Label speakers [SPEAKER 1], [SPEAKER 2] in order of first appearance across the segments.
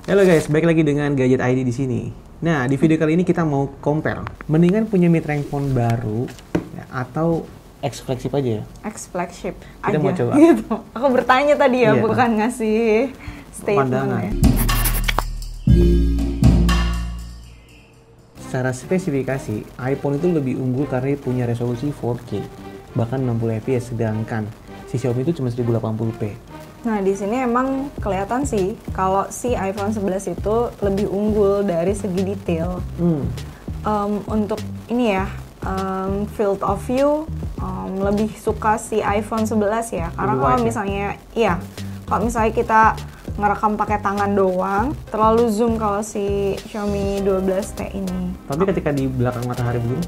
[SPEAKER 1] Halo guys, balik lagi dengan Gadget ID di sini. Nah, di video kali ini kita mau compare. Mendingan punya mid-range phone baru ya, atau X flagship aja ya?
[SPEAKER 2] X flagship
[SPEAKER 1] Kita
[SPEAKER 2] aja.
[SPEAKER 1] mau coba.
[SPEAKER 2] Gitu. Aku bertanya tadi ya,
[SPEAKER 1] Iya.
[SPEAKER 2] bukan ngasih statement
[SPEAKER 1] Pandangan.
[SPEAKER 2] ya.
[SPEAKER 1] Secara spesifikasi, iPhone itu lebih unggul karena punya resolusi 4K, bahkan 60 fps, sedangkan si Xiaomi itu cuma 1080p.
[SPEAKER 2] Nah, di sini emang kelihatan sih kalau si iPhone 11 itu lebih unggul dari segi detail. Untuk ini ya, field of view lebih suka si iPhone 11 ya. Karena
[SPEAKER 1] Lebih
[SPEAKER 2] kalau
[SPEAKER 1] wide ya?
[SPEAKER 2] misalnya, iya, kalau misalnya kita ngerekam pakai tangan doang, terlalu zoom kalau si Xiaomi 12T ini.
[SPEAKER 1] Tapi ketika di belakang matahari begini,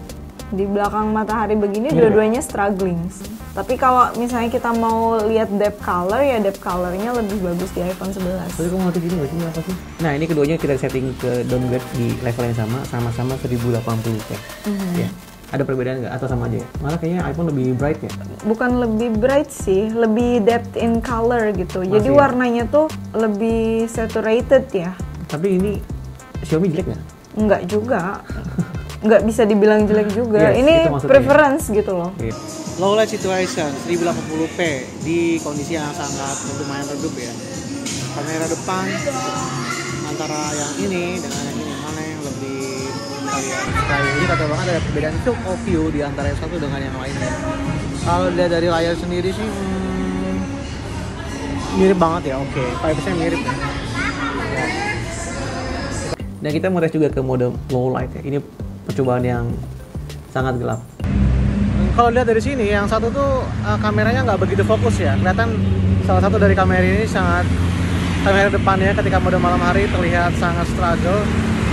[SPEAKER 2] Di belakang matahari begini
[SPEAKER 1] Mirip ya?
[SPEAKER 2] dua-duanya struggling. Tapi kalau misalnya kita mau lihat depth color, ya depth colornya lebih bagus di iPhone 11.
[SPEAKER 1] tapi kamu ngerti gini nggak sih apa sih? Nah, ini keduanya kita setting ke downgrade di level yang sama, sama-sama 1080p. Ya. Ada perbedaan nggak? Atau sama aja ya? Malah kayaknya iPhone lebih bright ya?
[SPEAKER 2] Bukan lebih bright sih, lebih depth in color gitu. Jadi
[SPEAKER 1] Masih ya?
[SPEAKER 2] warnanya tuh lebih saturated ya.
[SPEAKER 1] Tapi ini Xiaomi jelek nggak?
[SPEAKER 2] Enggak juga. Nggak bisa dibilang jelek juga.
[SPEAKER 1] Yes,
[SPEAKER 2] Ini
[SPEAKER 1] itu maksudnya.
[SPEAKER 2] preference gitu loh.
[SPEAKER 1] Low light situation 1080p di kondisi yang sangat lumayan redup ya. Kamera depan antara yang ini dengan yang ini, mana yang lebih kalian sukai? Ini kata banget ada perbedaan field of view di antara yang satu dengan yang lainnya. Kalau dilihat dari layar sendiri sih mirip banget ya, oke. 5% mirip ya. Dan kita mau tes juga ke mode low light ya. Ini percobaan yang sangat gelap. Kalau lihat dari sini, yang satu tuh kameranya nggak begitu fokus ya. Kelihatan salah satu dari kamera ini sangat, kamera depannya ketika mode malam hari terlihat sangat struggle.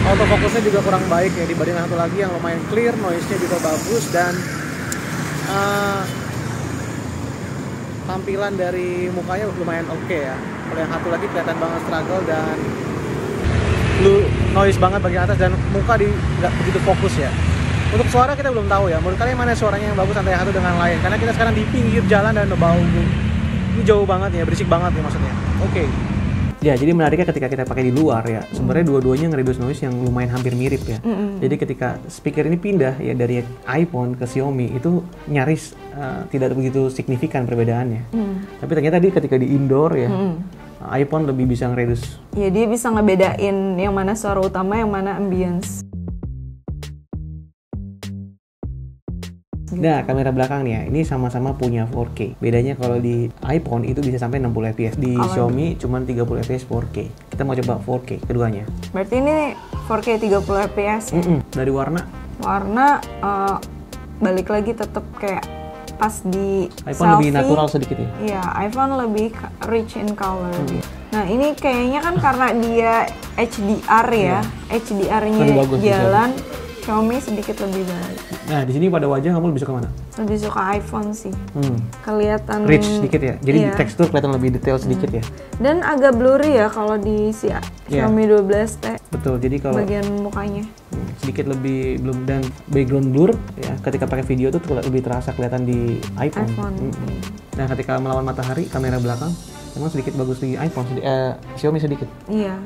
[SPEAKER 1] Autofokusnya juga kurang baik ya dibanding yang satu lagi yang lumayan clear, noise-nya juga bagus, dan tampilan dari mukanya lumayan oke ya. Kalau yang satu lagi kelihatan banget struggle dan noise banget bagian atas, dan muka nggak begitu fokus ya. Untuk suara kita belum tahu ya. Menurut kalian mana suaranya yang bagus antara yang satu dengan lain? Karena kita sekarang di pinggir jalan dan bau. Ini jauh banget ya, berisik banget ya maksudnya. Oke. Ya, jadi menariknya ketika kita pakai di luar ya, sebenarnya dua-duanya nge-reduce noise yang lumayan hampir mirip ya. Jadi ketika speaker ini pindah ya dari iPhone ke Xiaomi, itu nyaris tidak begitu signifikan perbedaannya. Tapi ternyata ketika di indoor ya, iPhone lebih bisa nge-reduce.
[SPEAKER 2] Ya dia bisa ngebedain yang mana suara utama, yang mana ambience.
[SPEAKER 1] Nah, kamera belakang nih ya, ini sama-sama punya 4K. Bedanya kalau di iPhone itu bisa sampai 60 fps, di Xiaomi cuma 30 fps 4K. Kita mau coba 4K keduanya.
[SPEAKER 2] Berarti ini 4K 30 fps ya?
[SPEAKER 1] Dari warna,
[SPEAKER 2] Warna balik lagi tetap kayak pas di
[SPEAKER 1] iPhone
[SPEAKER 2] selfie,
[SPEAKER 1] lebih natural sedikit ya.
[SPEAKER 2] Iya, iPhone lebih rich in color. Nah, ini kayaknya kan karena dia HDR ya, HDR-nya
[SPEAKER 1] Lebih bagus
[SPEAKER 2] jalan, Xiaomi sedikit lebih baik.
[SPEAKER 1] Nah, di sini pada wajah kamu lebih suka mana?
[SPEAKER 2] Lebih suka iPhone sih. Kelihatan
[SPEAKER 1] Rich sedikit ya. Jadi
[SPEAKER 2] iya.
[SPEAKER 1] tekstur kelihatan lebih detail sedikit ya.
[SPEAKER 2] Dan agak blurry ya kalau di si Xiaomi 12T
[SPEAKER 1] Betul. Jadi kalau
[SPEAKER 2] bagian mukanya.
[SPEAKER 1] sedikit lebih belum, dan background blur ya ketika pakai video tuh lebih terasa kelihatan di iPhone. Nah, ketika melawan matahari, kamera belakang memang sedikit bagus di iPhone, Xiaomi sedikit.
[SPEAKER 2] Iya.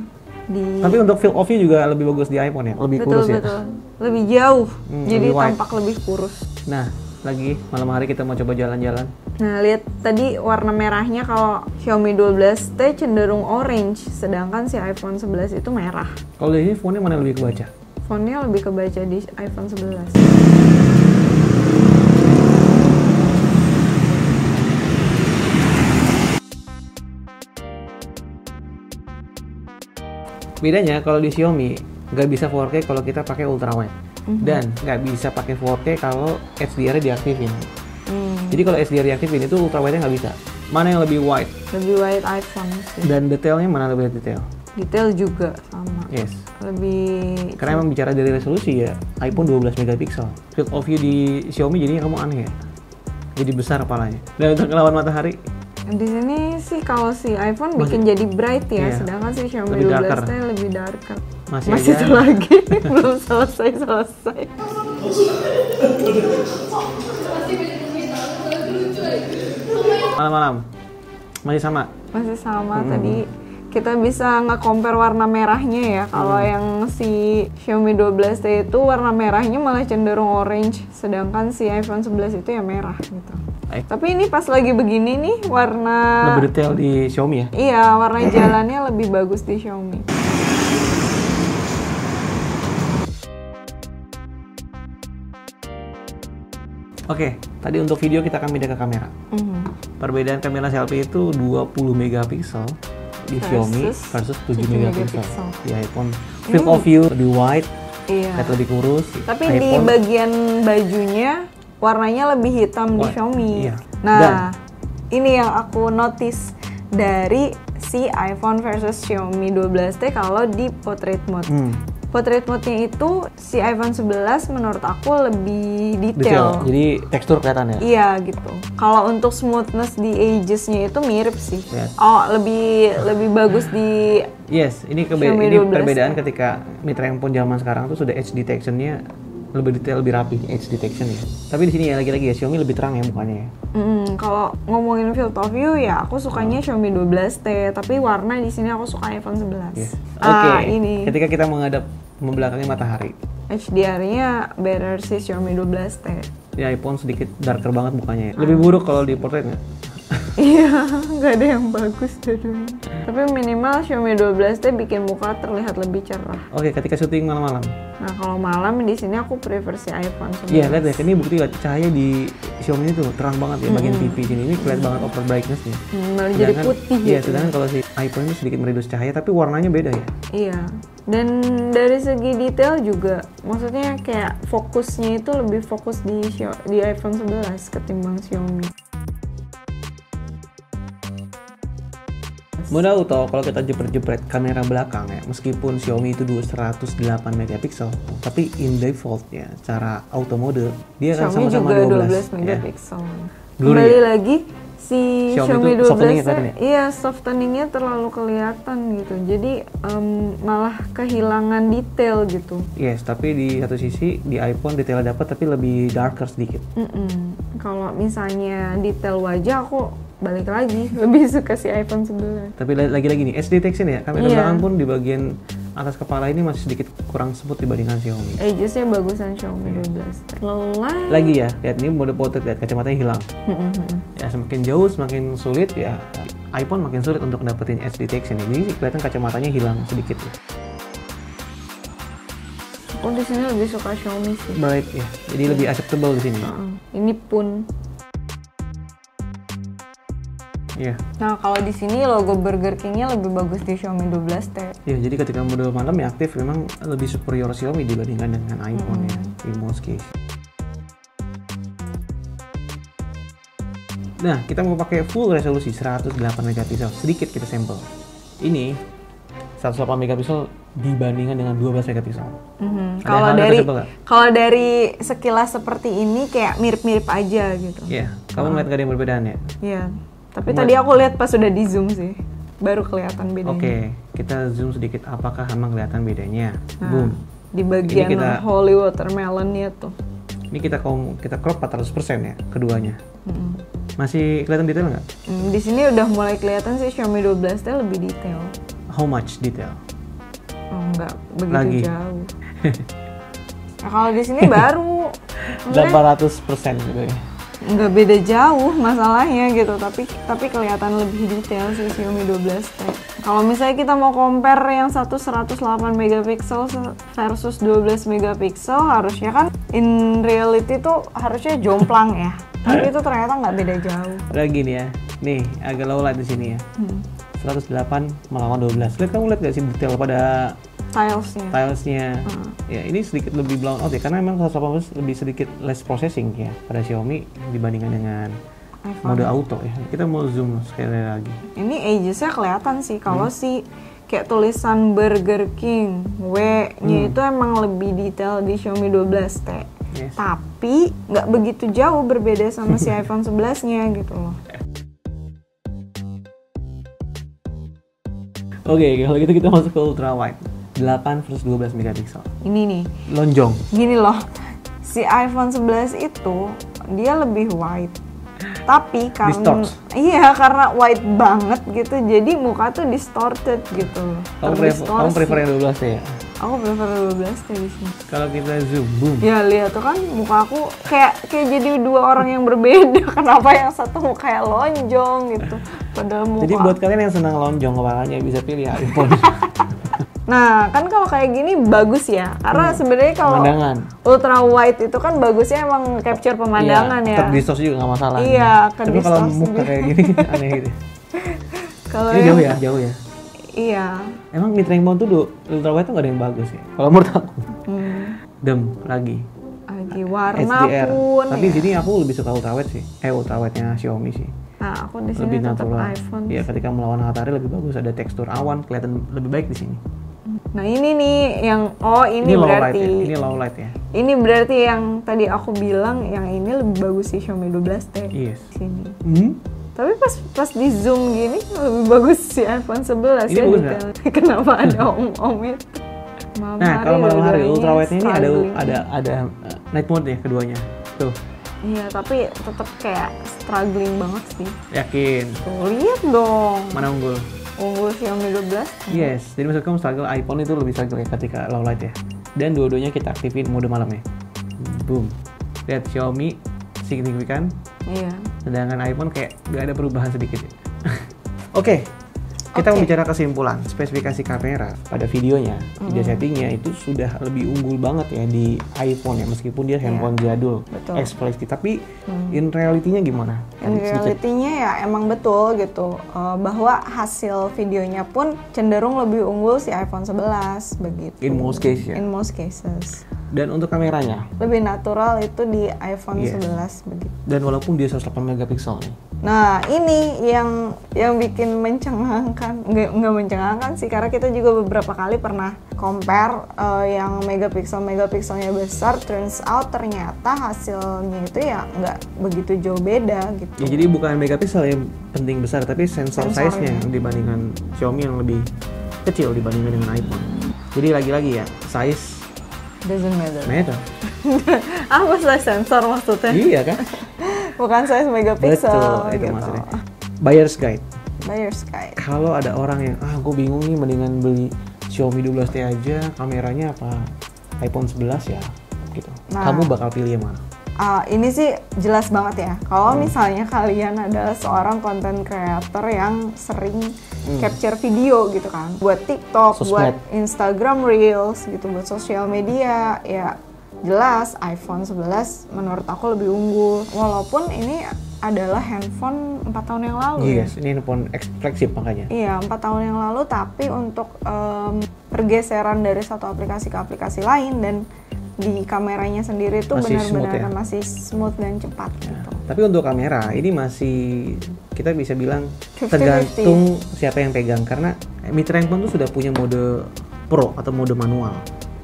[SPEAKER 1] Tapi untuk field of view juga lebih bagus di iPhone ya, lebih kurus ya.
[SPEAKER 2] Betul. Lebih jauh. Jadi
[SPEAKER 1] lebih wide.
[SPEAKER 2] tampak lebih kurus.
[SPEAKER 1] Nah, lagi malam hari kita mau coba jalan-jalan.
[SPEAKER 2] Nah, lihat tadi warna merahnya kalau Xiaomi 12T cenderung orange, sedangkan si iPhone 11 itu merah.
[SPEAKER 1] Kalau di sini phone-nya mana lebih kebaca?
[SPEAKER 2] Fontnya lebih kebaca di iPhone 11.
[SPEAKER 1] Bedanya kalau di Xiaomi nggak bisa 4K kalau kita pakai ultrawide, dan nggak bisa pakai 4K kalau HDR-nya diaktifin. Jadi kalau HDR diaktifin itu ultrawide-nya nggak bisa. Mana yang lebih wide?
[SPEAKER 2] Lebih wide iPhone sih.
[SPEAKER 1] Dan detailnya mana lebih detail?
[SPEAKER 2] Detail juga sama.
[SPEAKER 1] Yes.
[SPEAKER 2] Lebih
[SPEAKER 1] Karena emang bicara dari resolusi ya, iPhone 12 megapiksel. Field of view di Xiaomi jadinya kamu aneh ya. Jadi besar kepalanya. Dan untuk ngelawan matahari,
[SPEAKER 2] di sini sih kalau si iPhone bikin jadi bright ya,
[SPEAKER 1] iya.
[SPEAKER 2] sedangkan si Xiaomi
[SPEAKER 1] Lebih
[SPEAKER 2] 12T lebih darker.
[SPEAKER 1] Masih
[SPEAKER 2] Masih
[SPEAKER 1] aja.
[SPEAKER 2] itu lagi, belum selesai.
[SPEAKER 1] Malam-malam masih sama.
[SPEAKER 2] Masih sama tadi kita bisa nge-compare warna merahnya ya. Kalau yang si Xiaomi 12T itu warna merahnya malah cenderung orange, sedangkan si iPhone 11 itu ya merah gitu. Tapi ini pas lagi begini nih warna
[SPEAKER 1] Lebih detail di Xiaomi ya?
[SPEAKER 2] Iya, warna jalannya lebih bagus di Xiaomi.
[SPEAKER 1] Oke, tadi untuk video kita akan pindah ke kamera. Perbedaan kamera selfie itu 20 megapiksel di Xiaomi versus 7 megapiksel di iPhone. Field of view lebih wide,
[SPEAKER 2] Iya.
[SPEAKER 1] lebih kurus.
[SPEAKER 2] Tapi di bagian bajunya warnanya lebih hitam di Xiaomi.
[SPEAKER 1] Iya.
[SPEAKER 2] Nah, ini yang aku notice dari si iPhone versus Xiaomi 12T kalau di portrait mode. Portrait mode-nya itu si iPhone 11 menurut aku lebih detail.
[SPEAKER 1] Jadi tekstur kelihatan ya?
[SPEAKER 2] Iya gitu. Kalau untuk smoothness di edges-nya itu mirip sih.
[SPEAKER 1] Yes.
[SPEAKER 2] Oh, lebih bagus di
[SPEAKER 1] Yes, ini
[SPEAKER 2] Xiaomi
[SPEAKER 1] ini
[SPEAKER 2] 12
[SPEAKER 1] perbedaan ketika mid range phone zaman sekarang tuh sudah edge detection-nya lebih detail, lebih rapi edge detection ya. Tapi di sini ya lagi-lagi ya Xiaomi lebih terang ya mukanya ya.
[SPEAKER 2] Kalau ngomongin field of view ya aku sukanya Xiaomi 12T, tapi warna di sini aku suka iPhone 11.
[SPEAKER 1] Yes.
[SPEAKER 2] Ah, ini
[SPEAKER 1] Ketika kita menghadap membelakangi matahari,
[SPEAKER 2] HDR-nya better si Xiaomi 12T.
[SPEAKER 1] di iPhone sedikit darker banget mukanya ya. Lebih buruk kalau di portrait nggak?
[SPEAKER 2] Iya, nggak ada yang bagus dua-duanya. Tapi minimal Xiaomi 12T bikin muka terlihat lebih cerah.
[SPEAKER 1] Oke, ketika syuting malam-malam.
[SPEAKER 2] Nah, kalau malam di sini aku prefer si iPhone 11.
[SPEAKER 1] Iya, lihat deh, ini bukti cahaya di Xiaomi itu terang banget ya bagian pipi sini. Ini kelihatan banget over brightness-nya.
[SPEAKER 2] Malah jadi putih
[SPEAKER 1] Iya,
[SPEAKER 2] gitu.
[SPEAKER 1] sedangkan kalau si iPhone ini sedikit meredus cahaya tapi warnanya beda ya.
[SPEAKER 2] Iya. Dan dari segi detail juga, maksudnya kayak fokusnya itu lebih fokus di iPhone 11 ketimbang Xiaomi.
[SPEAKER 1] Mode auto kalau kita jepret-jepret kamera belakang ya, meskipun Xiaomi itu 108 megapiksel, tapi in default ya, cara auto mode dia kan
[SPEAKER 2] Xiaomi
[SPEAKER 1] sama-sama
[SPEAKER 2] juga
[SPEAKER 1] 12
[SPEAKER 2] megapiksel.
[SPEAKER 1] Blurry
[SPEAKER 2] Kembali
[SPEAKER 1] ya?
[SPEAKER 2] lagi si
[SPEAKER 1] Xiaomi
[SPEAKER 2] Xiaomi
[SPEAKER 1] itu softeningnya
[SPEAKER 2] 12
[SPEAKER 1] kelihatan ya?
[SPEAKER 2] iya softeningnya terlalu kelihatan gitu. Jadi malah kehilangan detail gitu.
[SPEAKER 1] Yes, tapi di satu sisi di iPhone detailnya dapat tapi lebih darker sedikit.
[SPEAKER 2] Kalau misalnya detail wajah aku balik lagi lebih suka si iPhone 11.
[SPEAKER 1] Tapi lagi-lagi nih, edge detection ya, kamera
[SPEAKER 2] Iya.
[SPEAKER 1] belakang pun di bagian atas kepala ini masih sedikit kurang smooth dibandingkan Xiaomi.
[SPEAKER 2] Edges-nya bagusan Xiaomi 12. Lelah.
[SPEAKER 1] Lagi ya, lihat ini mode portrait, lihat kacamatanya hilang. Ya semakin jauh semakin sulit ya, iPhone makin sulit untuk dapetin edge detection. Ini sih kelihatan kacamatanya hilang sedikit ya.
[SPEAKER 2] Aku di sini lebih suka Xiaomi sih.
[SPEAKER 1] Bright ya, jadi lebih acceptable di sini.
[SPEAKER 2] Ini pun.
[SPEAKER 1] Iya.
[SPEAKER 2] Nah, kalau di sini logo Burger King-nya lebih bagus di Xiaomi 12T.
[SPEAKER 1] Ya, jadi ketika mode malam ya aktif memang lebih superior Xiaomi dibandingkan dengan iPhone ya, in most case. Nah, kita mau pakai full resolusi 108 megapiksel. Sedikit kita sampel. Ini 108 megapiksel dibandingkan dengan 12 megapiksel.
[SPEAKER 2] Kalau dari sekilas seperti ini kayak mirip-mirip aja gitu.
[SPEAKER 1] Iya, kamu ngeliat gak ada yang berbedaan ya?
[SPEAKER 2] Iya. Tapi tadi aku lihat pas sudah di zoom sih, baru kelihatan bedanya.
[SPEAKER 1] Oke, kita zoom sedikit. Apakah emang kelihatan bedanya?
[SPEAKER 2] Nah,
[SPEAKER 1] Boom.
[SPEAKER 2] di bagian Holy Watermelon-nya tuh.
[SPEAKER 1] Ini kita crop 400% ya, keduanya. Masih kelihatan detail nggak?
[SPEAKER 2] Di sini udah mulai kelihatan sih Xiaomi 12T lebih detail.
[SPEAKER 1] How much detail?
[SPEAKER 2] Oh, nggak begitu
[SPEAKER 1] Lagi.
[SPEAKER 2] jauh. Nah, kalau di sini baru
[SPEAKER 1] 800% gitu ya.
[SPEAKER 2] nggak beda jauh masalahnya gitu, tapi kelihatan lebih detail sih Xiaomi 12T. Kalau misalnya kita mau compare yang 108 megapiksel versus 12 megapiksel, harusnya kan in reality tuh harusnya jomplang ya. Tapi itu ternyata nggak beda jauh.
[SPEAKER 1] Lagi nih ya, nih agak low light di sini ya. 108 melawan 12. Kamu lihat nggak sih detail pada tilesnya? Ya ini sedikit lebih blown out ya, karena memang 108 lebih sedikit less processing ya pada Xiaomi dibandingkan dengan mode auto ya. Kita mau zoom sekali lagi.
[SPEAKER 2] Ini edges-nya kelihatan sih kalau si kayak tulisan Burger King W-nya itu emang lebih detail di Xiaomi 12T.
[SPEAKER 1] Yes.
[SPEAKER 2] Tapi nggak begitu jauh berbeda sama si iPhone 11-nya gitu loh.
[SPEAKER 1] Oke, kalau gitu kita masuk ke ultra wide. 8 versus 12 megapiksel.
[SPEAKER 2] Ini nih.
[SPEAKER 1] Lonjong.
[SPEAKER 2] Gini loh. Si iPhone 11 itu dia lebih wide. Tapi karena
[SPEAKER 1] Distorts.
[SPEAKER 2] iya karena white banget gitu, jadi muka tuh distorted gitu.
[SPEAKER 1] Kamu prefer yang 12 ya?
[SPEAKER 2] Aku prefer 12 di sini.
[SPEAKER 1] Kalau kita zoom, boom.
[SPEAKER 2] Ya lihat tuh kan muka aku kayak jadi dua orang yang berbeda. Kenapa yang satu muka kayak lonjong gitu, padahal muka.
[SPEAKER 1] Jadi buat kalian yang senang lonjong kepalanya bisa pilih iPhone.
[SPEAKER 2] Nah kan kalau kayak gini bagus ya, karena sebenarnya kalau
[SPEAKER 1] Pemandangan.
[SPEAKER 2] ultra wide itu kan bagusnya emang capture pemandangan ya.
[SPEAKER 1] Terdistorsi juga nggak masalah.
[SPEAKER 2] Iya,
[SPEAKER 1] Tapi kalau
[SPEAKER 2] terdistorsi
[SPEAKER 1] muka
[SPEAKER 2] juga.
[SPEAKER 1] kayak gini aneh gitu.
[SPEAKER 2] Kalau
[SPEAKER 1] Ini
[SPEAKER 2] yang-
[SPEAKER 1] jauh ya.
[SPEAKER 2] Iya.
[SPEAKER 1] Emang mid range phone tuh ultra wide tuh nggak ada yang bagus ya. Kalau menurut aku. Dem lagi.
[SPEAKER 2] Lagi warna
[SPEAKER 1] HDR.
[SPEAKER 2] pun.
[SPEAKER 1] Tapi
[SPEAKER 2] ya.
[SPEAKER 1] di sini aku lebih suka ultra wide sih. Ultra wide-nya Xiaomi sih.
[SPEAKER 2] Nah aku di sini
[SPEAKER 1] Lebih
[SPEAKER 2] tetap
[SPEAKER 1] natural.
[SPEAKER 2] iPhone.
[SPEAKER 1] Iya, ketika melawan matahari lebih bagus, ada tekstur awan kelihatan lebih baik di sini.
[SPEAKER 2] Nah ini nih yang ini
[SPEAKER 1] low
[SPEAKER 2] berarti
[SPEAKER 1] light ya. Ini low light ya.
[SPEAKER 2] ini berarti yang tadi aku bilang yang ini lebih bagus sih Xiaomi 12T.
[SPEAKER 1] Yes.
[SPEAKER 2] Sini. Tapi pas di zoom gini lebih bagus sih iPhone 11
[SPEAKER 1] Ini
[SPEAKER 2] ya
[SPEAKER 1] bagus
[SPEAKER 2] detail. Kenapa ada om-om itu?
[SPEAKER 1] Nah, kalau malam hari
[SPEAKER 2] dua-duanya
[SPEAKER 1] ultra wide ini
[SPEAKER 2] struggling.
[SPEAKER 1] ada night mode ya keduanya. Tuh,
[SPEAKER 2] Iya, tapi tetap kayak struggling banget sih.
[SPEAKER 1] yakin.
[SPEAKER 2] Tuh, lihat dong.
[SPEAKER 1] Mana unggul?
[SPEAKER 2] Unggul Xiaomi 12.
[SPEAKER 1] Yes, jadi maksud kamu struggle iPhone itu lebih struggle ya ketika low light ya. Dan dua-duanya kita aktifin mode malamnya. Boom. Lihat Xiaomi signifikan,
[SPEAKER 2] Iya.
[SPEAKER 1] sedangkan iPhone kayak gak ada perubahan sedikit ya. Oke, kita mau
[SPEAKER 2] Oke.
[SPEAKER 1] bicara kesimpulan. Spesifikasi kamera pada videonya, video settingnya itu sudah lebih unggul banget ya di iPhone ya, meskipun dia handphone jadul,
[SPEAKER 2] betul.
[SPEAKER 1] eksplisit. Tapi in reality-nya gimana?
[SPEAKER 2] In reality-nya ya emang betul gitu, bahwa hasil videonya pun cenderung lebih unggul si iPhone 11 begitu.
[SPEAKER 1] In most case ya.
[SPEAKER 2] In most cases.
[SPEAKER 1] Dan untuk kameranya,
[SPEAKER 2] Lebih natural itu di iPhone
[SPEAKER 1] Yes.
[SPEAKER 2] 11 begitu.
[SPEAKER 1] dan walaupun dia 108 megapiksel nih,
[SPEAKER 2] Nah ini yang bikin mencengangkan, nggak mencengangkan sih, karena kita juga beberapa kali pernah compare yang megapikselnya besar, turns out ternyata hasilnya itu ya nggak begitu jauh beda gitu.
[SPEAKER 1] ya jadi bukan megapiksel yang penting besar, tapi sensor
[SPEAKER 2] Sensornya.
[SPEAKER 1] size-nya dibandingkan Xiaomi yang lebih kecil dibandingkan dengan iPhone. Jadi lagi-lagi ya, size
[SPEAKER 2] Doesn't matter.
[SPEAKER 1] matter.
[SPEAKER 2] Apa size sensor maksudnya?
[SPEAKER 1] Iya kan?
[SPEAKER 2] Bukan size megapiksel.
[SPEAKER 1] Betul, itu
[SPEAKER 2] gitu.
[SPEAKER 1] maksudnya. Buyer's guide.
[SPEAKER 2] Buyer's guide.
[SPEAKER 1] Kalau ada orang yang gue bingung nih mendingan beli Xiaomi 12T aja, kameranya apa iPhone 11 ya gitu.
[SPEAKER 2] Nah.
[SPEAKER 1] Kamu bakal pilih yang mana?
[SPEAKER 2] Ini sih jelas banget ya. Kalau misalnya kalian adalah seorang content creator yang sering capture video gitu kan, buat TikTok,
[SPEAKER 1] Sosmed.
[SPEAKER 2] buat Instagram Reels gitu, buat sosial media, ya jelas iPhone 11 menurut aku lebih unggul. Walaupun ini adalah handphone 4 tahun yang lalu ya.
[SPEAKER 1] Yes, ini handphone flagship makanya.
[SPEAKER 2] Iya, 4 tahun yang lalu, tapi untuk pergeseran dari satu aplikasi ke aplikasi lain dan di kameranya sendiri tuh
[SPEAKER 1] Masih smooth
[SPEAKER 2] benar-benar
[SPEAKER 1] ya?
[SPEAKER 2] masih smooth dan cepat gitu.
[SPEAKER 1] Tapi untuk kamera ini masih kita bisa bilang
[SPEAKER 2] 50-50.
[SPEAKER 1] tergantung siapa yang pegang, karena mid range phone tuh sudah punya mode pro atau mode manual.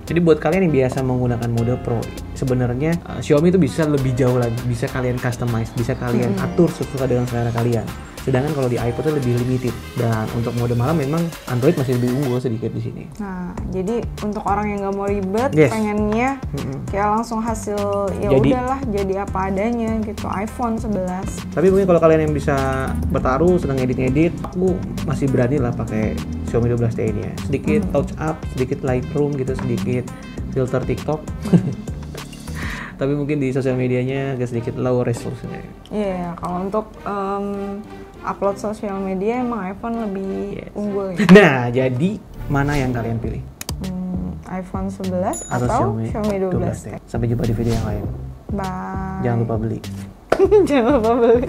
[SPEAKER 1] Jadi buat kalian yang biasa menggunakan mode pro, sebenarnya Xiaomi itu bisa lebih jauh lagi, bisa kalian customize, bisa kalian atur sesuai dengan selera kalian. Sedangkan kalau di iPhone itu lebih limited, dan untuk mode malam memang Android masih lebih unggul sedikit di sini.
[SPEAKER 2] Nah, jadi untuk orang yang nggak mau ribet,
[SPEAKER 1] Yes.
[SPEAKER 2] pengennya kayak langsung hasil ya
[SPEAKER 1] Jadi-
[SPEAKER 2] udahlah jadi apa adanya gitu, iPhone 11.
[SPEAKER 1] Tapi mungkin kalau kalian yang bisa bertaruh, sedang ngedit-ngedit, aku masih berani lah pakai Xiaomi 12T ini ya. Sedikit touch up, sedikit Lightroom gitu, sedikit filter TikTok. Tapi mungkin di sosial medianya agak sedikit low resolusinya.
[SPEAKER 2] Iya, kalau untuk upload sosial media emang iPhone lebih
[SPEAKER 1] Yes.
[SPEAKER 2] unggul ya.
[SPEAKER 1] Nah, jadi mana yang kalian pilih?
[SPEAKER 2] iPhone 11
[SPEAKER 1] Atau
[SPEAKER 2] atau Xiaomi 12T.
[SPEAKER 1] Sampai jumpa di video yang lain.
[SPEAKER 2] Bye.
[SPEAKER 1] Jangan lupa beli.
[SPEAKER 2] Jangan lupa beli.